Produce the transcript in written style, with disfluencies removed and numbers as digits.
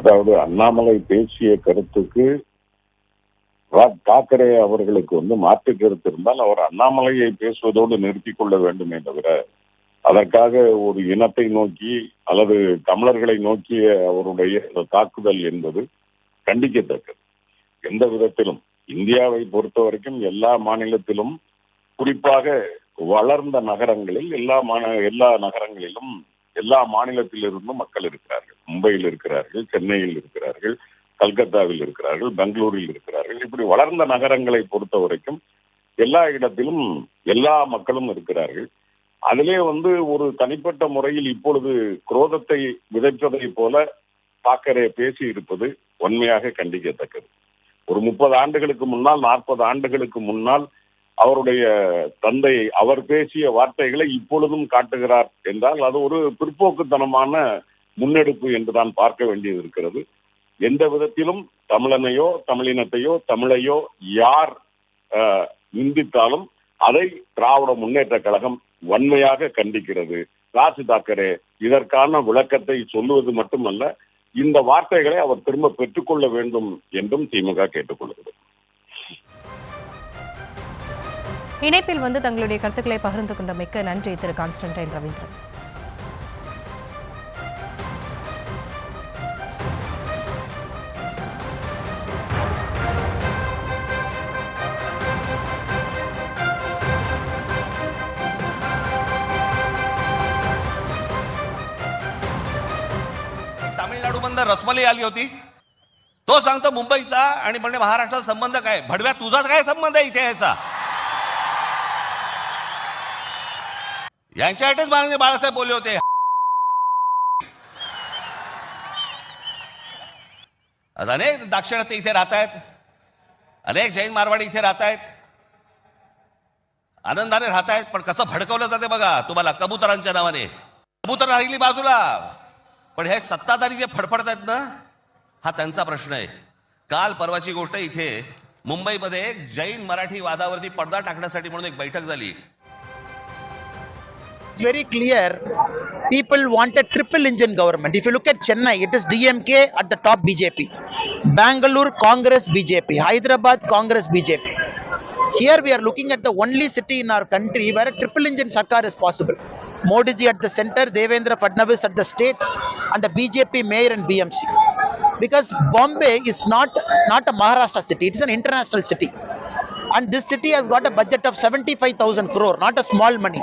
அதாவது அண்ணாமலை பேசிய கருத்துக்கு தாக்கரே அவர்களுக்கு மாற்று கருத்து இருந்தால் அவர் அண்ணாமலையை பேசுவதோடு நிறுத்திக் கொள்ள வேண்டுமே தவிர அதற்காக ஒரு இனத்தை நோக்கி அல்லது தமிழர்களை நோக்கிய அவருடைய தாக்குதல் என்பது கண்டிக்கத்தக்கது. எந்த விதத்திலும் இந்தியாவை பொறுத்த வரைக்கும் எல்லா மாநிலத்திலும், குறிப்பாக வளர்ந்த நகரங்களில் எல்லா நகரங்களிலும் எல்லா மாநிலத்திலிருந்தும் மக்கள் இருக்கிறார்கள். மும்பையில் இருக்கிறார்கள், சென்னையில் இருக்கிறார்கள், கல்கத்தாவில் இருக்கிறார்கள், பெங்களூரில் இருக்கிறார்கள். இப்படி வளர்ந்த நகரங்களை பொறுத்த வரைக்கும் எல்லா இடத்திலும் எல்லா மக்களும் இருக்கிறார்கள். அதிலே ஒரு தனிப்பட்ட முறையில் இப்பொழுது குரோதத்தை விதைப்பதை போல தாக்கரே பேசி இருப்பது உண்மையாக கண்டிக்கத்தக்கது. ஒரு 30 ஆண்டுகளுக்கு முன்னால் 40 ஆண்டுகளுக்கு முன்னால் அவருடைய தந்தை அவர் பேசிய வார்த்தைகளை இப்பொழுதும் காட்டுகிறார் என்றால் அது ஒரு பிற்போக்குத்தனமான முன்னெடுப்பு என்றுதான் பார்க்க வேண்டியது இருக்கிறது. எந்த விதத்திலும் தமிழனையோ தமிழினத்தையோ தமிழையோ யார் நிந்தித்தாலும் அதை திராவிட முன்னேற்ற கழகம் வன்மையாக கண்டிக்கிறது. ராஜ் தாக்கரே இதற்கான விளக்கத்தை சொல்லுவது மட்டுமல்ல, இந்த வார்த்தைகளை அவர் திரும்ப பெற்றுக்கொள்ள வேண்டும் என்றும் திமுக கேட்டுக்கொள்கிறது. இணைப்பில் தங்களுடைய கருத்துக்களை பகிர்ந்து கொண்டமைக்கு நன்றி திரு கான்ஸ்டன்டைன் ரவீந்திரன். तामिळनाडूमधून रसमलाई आली होती, तो सांगतो मुंबईचा आणि म्हणजे महाराष्ट्राचा संबंध काय? भडव्या तुझाच काय संबंध आहे इथे याचा? यांच्यासाठीच माननीय बाळासाहेब बोलले होते. अनेक दाक्षिणात्य इथे राहत आहेत, अनेक जैन मारवाडी इथे राहत आहेत, आनंदाने राहत आहेत, पण कसं भडकवलं जाते बघा तुम्हाला कबुतरांच्या नावाने. कबुतर राहिली बाजूला, पण हे सत्ताधारी जे फडफडत आहेत ना, हा त्यांचा प्रश्न आहे. काल परवाची गोष्ट, इथे मुंबईमध्ये जैन मराठी वादावरती पडदा टाकण्यासाठी म्हणून एक बैठक झाली. It's very clear people want a triple engine government. If you look at Chennai, it is DMK at the top, BJP, Bangalore Congress BJP, Hyderabad Congress BJP. Here we are looking at the only city in our country where a triple engine sarkar is possible. Modi ji at the center, Devendra Fadnavis at the state, and the BJP mayor and BMC. Because Bombay is not a Maharashtra city, it is an international city. And this city has got a budget of 75,000 crore, not a small money.